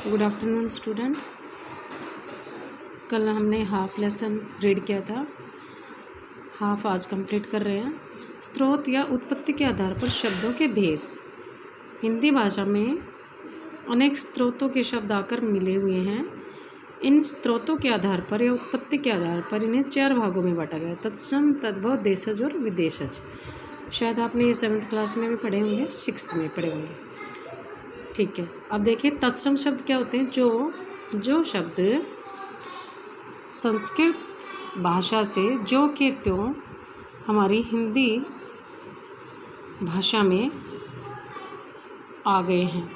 Good afternoon student. कल हमने half lesson read किया था, हाफ आज कंप्लीट कर रहे हैं। स्रोत या उत्पत्ति के आधार पर शब्दों के भेद। हिंदी भाषा में अनेक स्रोतों के शब्द आकर मिले हुए हैं। इन स्रोतों के आधार पर या उत्पत्ति के आधार पर इन्हें 4 भागों में बांटा गया: तत्सम, तद्भव, देशज और विदेशज। शायद आपने ये 7th क्लास में भी पढ़े होंगे, 6th में पढ़े होंगे। ठीक है, अब देखिए तत्सम शब्द क्या होते हैं। जो शब्द संस्कृत भाषा से जो के त्यों हमारी हिंदी भाषा में आ गए हैं,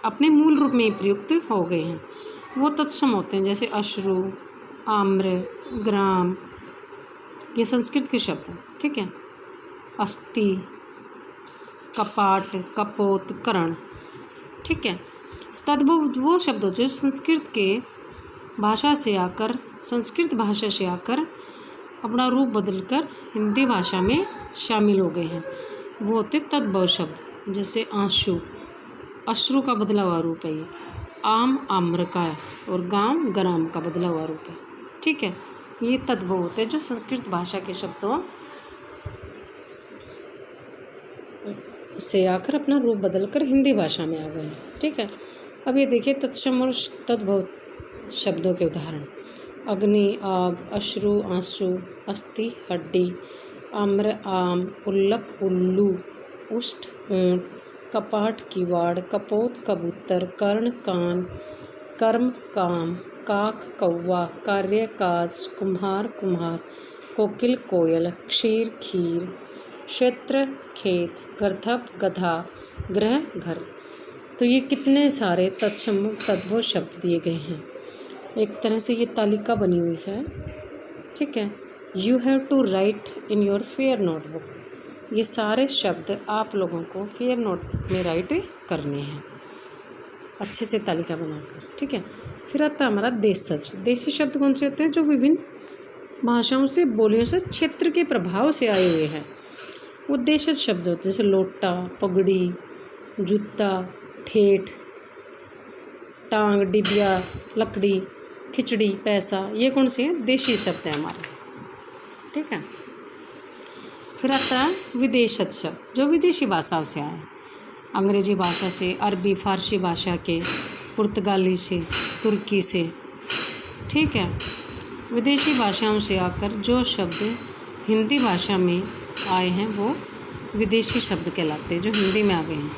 अपने मूल रूप में प्रयुक्त हो गए हैं, वो तत्सम होते हैं। जैसे अश्रु, आम्र, ग्राम, ये संस्कृत के शब्द हैं। ठीक है, अस्थि, कपाट, कपोत, करण। ठीक है, तद्भव वो शब्द जो संस्कृत के भाषा से आकर, संस्कृत भाषा से आकर अपना रूप बदलकर हिंदी भाषा में शामिल हो गए हैं, वो होते तद्भव शब्द। जैसे आंसू, अश्रु का बदला हुआ रूप है ये। आम, आम्र का है, और गाम, ग्राम का बदला हुआ रूप है। ठीक है, ये तद्भव होते हैं जो संस्कृत भाषा के शब्दों से आकर अपना रूप बदलकर हिंदी भाषा में आ गए हैं। ठीक है, अब ये देखिए तत्सम और तद्भव शब्दों के उदाहरण: अग्नि, आग, अश्रु, आंसू, अस्थि, हड्डी, आम्र, आम, उल्लक, उल्लू, उष्ट, ऊंट, कपाट, किवाड़, कपोत, कबूतर, कर्ण, कान, कर्म, काम, काक, कौवा, कार्य, काज, कुम्हार, कुम्हार, कोकिल, कोयल, क्षीर, खीर, क्षेत्र, खेत, गर्धप, गधा, ग्रह, घर। तो ये कितने सारे तत्सम तद्भव शब्द दिए गए हैं। एक तरह से ये तालिका बनी हुई है। ठीक है, you have to write in your fair notebook. ये सारे शब्द आप लोगों को फेयर नोटबुक में राइट करने हैं, अच्छे से तालिका बनाकर। ठीक है, फिर आता है हमारा देशज। देशी शब्द कौन से होते हैं? जो विभिन्न भाषाओं से, बोलियों से, क्षेत्र के प्रभाव से आए हुए हैं, वो देशज शब्द होते हैं। जैसे लोटा, पगड़ी, जूता, ठेठ, टांग, डिबिया, लकड़ी, खिचड़ी, पैसा, ये कौन से हैं? देशी शब्द हैं हमारे। ठीक है, फिर आता है विदेशज शब्द, जो विदेशी भाषाओं से आए, अंग्रेजी भाषा से, अरबी, फारसी भाषा के, पुर्तगाली से, तुर्की से। ठीक है, विदेशी भाषाओं से आकर जो शब्द हिंदी भाषा में आए हैं वो विदेशी शब्द कहलाते हैं, जो हिंदी में आ गए हैं।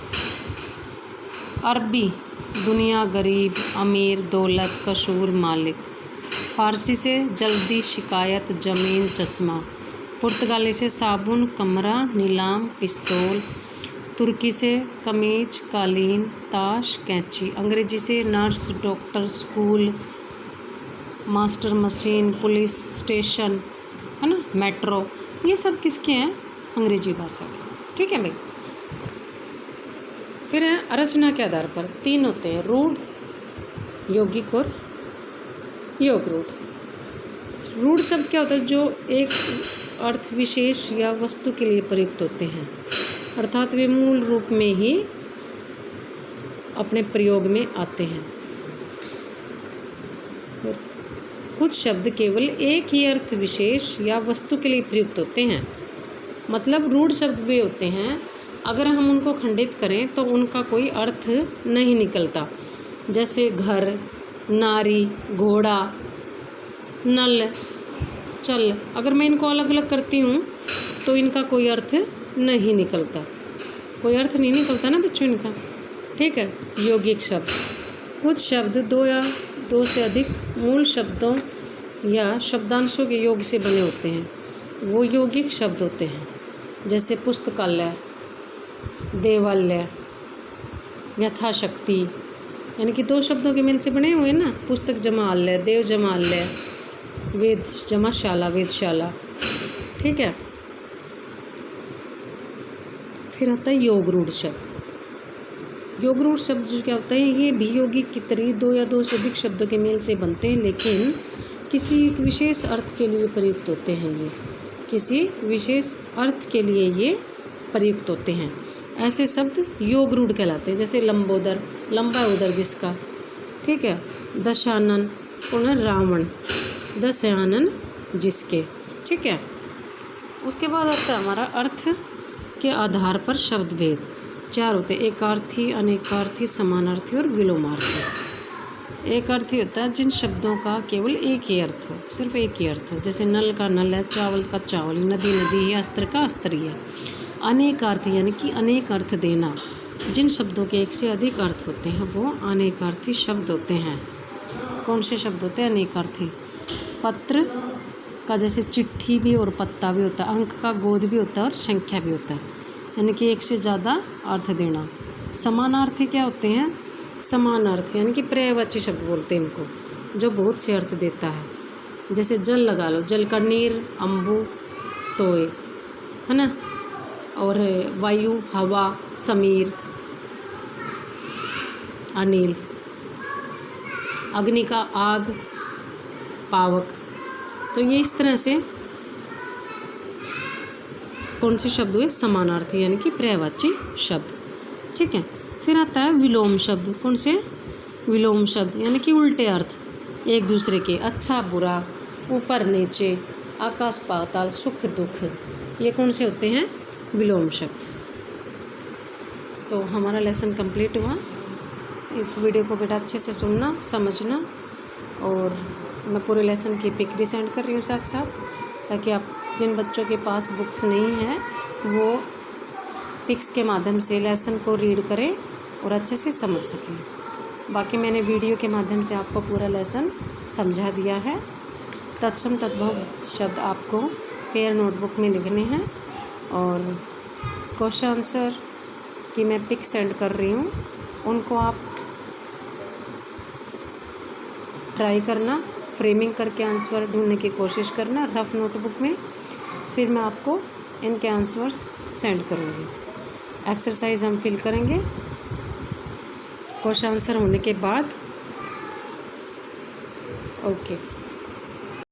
अरबी, दुनिया, गरीब, अमीर, दौलत, कसूर, मालिक। फारसी से जल्दी, शिकायत, ज़मीन, चश्मा। पुर्तगाली से साबुन, कमरा, नीलाम, पिस्तौल। तुर्की से कमीज, कालीन, ताश, कैंची। अंग्रेजी से nurse, doctor, school, master, machine, police station, है ना, मेट्रो। ये सब किसके हैं? अंग्रेजी भाषा के। ठीक है भाई। फिर है रचना के आधार पर 3 होते हैं: रूढ़, यौगिक और योग रूढ़। रूढ़ शब्द क्या होता है? जो एक अर्थ विशेष या वस्तु के लिए प्रयुक्त होते हैं, अर्थात वे मूल रूप में ही अपने प्रयोग में आते हैं। कुछ शब्द केवल एक ही अर्थ विशेष या वस्तु के लिए प्रयुक्त होते हैं। मतलब रूढ़ शब्द वे होते हैं, अगर हम उनको खंडित करें तो उनका कोई अर्थ नहीं निकलता। जैसे घर, नारी, घोड़ा, नल, चल। अगर मैं इनको अलग अलग करती हूँ तो इनका कोई अर्थ नहीं निकलता, कोई अर्थ नहीं निकलता ना बच्चों इनका। ठीक है, यौगिक शब्द, कुछ शब्द 2 या 2 से अधिक मूल शब्दों या शब्दांशों के योग से बने होते हैं, वो यौगिक शब्द होते हैं। जैसे पुस्तकालय, देवालय, यथाशक्ति, यानी कि 2 शब्दों के मेल से बने हुए ना। पुस्तक जमालय, देव जमालय, वेद जमाशाला, वेदशाला। ठीक है, फिर आता है योग रूढ़ शब्द। योग रूढ़ शब्द जो क्या होता है? ये भी यौगिक की तरह 2 या 2 से अधिक शब्दों के मेल से बनते हैं, लेकिन किसी विशेष अर्थ के लिए प्रयुक्त होते हैं। ये किसी विशेष अर्थ के लिए ये प्रयुक्त होते हैं। ऐसे शब्द योग रूढ़ कहलाते हैं। जैसे लंबोदर, लंबा उदर जिसका, ठीक है। दशानन कौन है? रावण। दशयानन जिसके, ठीक है। उसके बाद आता है हमारा अर्थ के आधार पर शब्द भेद। 4 होते हैं, एकार्थी, अनेकार्थी, समानार्थी और विलोमार्थी। एकार्थी होता है जिन शब्दों का केवल एक ही अर्थ हो, सिर्फ एक ही अर्थ हो, जैसे नल का नल है, चावल का चावल, नदी नदी है, अस्त्र का अस्त्र है। अनेकार्थी यानी कि अनेक अर्थ देना, जिन शब्दों के एक से अधिक अर्थ होते हैं वो अनेकार्थी शब्द होते हैं। कौन से शब्द होते हैं अनेकार्थी? पत्र का जैसे चिट्ठी भी और पत्ता भी होता है, अंक का गोद भी होता है और संख्या भी होता है, यानी कि एक से ज़्यादा अर्थ देना। समानार्थी क्या होते हैं? समानार्थी यानी कि पर्यायवाची शब्द बोलते हैं इनको, जो बहुत से अर्थ देता है। जैसे जल लगा लो, जल का नीर, अम्बु, तोय, है ना। और वायु, हवा, समीर, अनिल। अग्नि का आग, पावक। तो ये इस तरह से कौन से शब्द हुए? समानार्थी यानी कि पर्यायवाची शब्द, ठीक है। फिर आता है विलोम शब्द। कौन से? विलोम शब्द यानी कि उल्टे अर्थ एक दूसरे के, अच्छा बुरा, ऊपर नीचे, आकाश पाताल, सुख दुख, ये कौन से होते हैं? विलोम शब्द। तो हमारा लेसन कंप्लीट हुआ। इस वीडियो को बेटा अच्छे से सुनना, समझना, और मैं पूरे लेसन की पिक भी सेंड कर रही हूँ साथ साथ, ताकि आप जिन बच्चों के पास बुक्स नहीं हैं वो पिक्स के माध्यम से लेसन को रीड करें और अच्छे से समझ सकें। बाकी मैंने वीडियो के माध्यम से आपको पूरा लेसन समझा दिया है। तत्सम तद्भव शब्द आपको फेयर नोटबुक में लिखने हैं, और क्वेश्चन आंसर की मैं पिक सेंड कर रही हूँ, उनको आप ट्राई करना, फ्रेमिंग करके आंसर ढूंढने की कोशिश करना रफ नोटबुक में। फिर मैं आपको इनके आंसर्स सेंड करूँगी। एक्सरसाइज हम फिल करेंगे क्वेश्चन आंसर होने के बाद। ओके।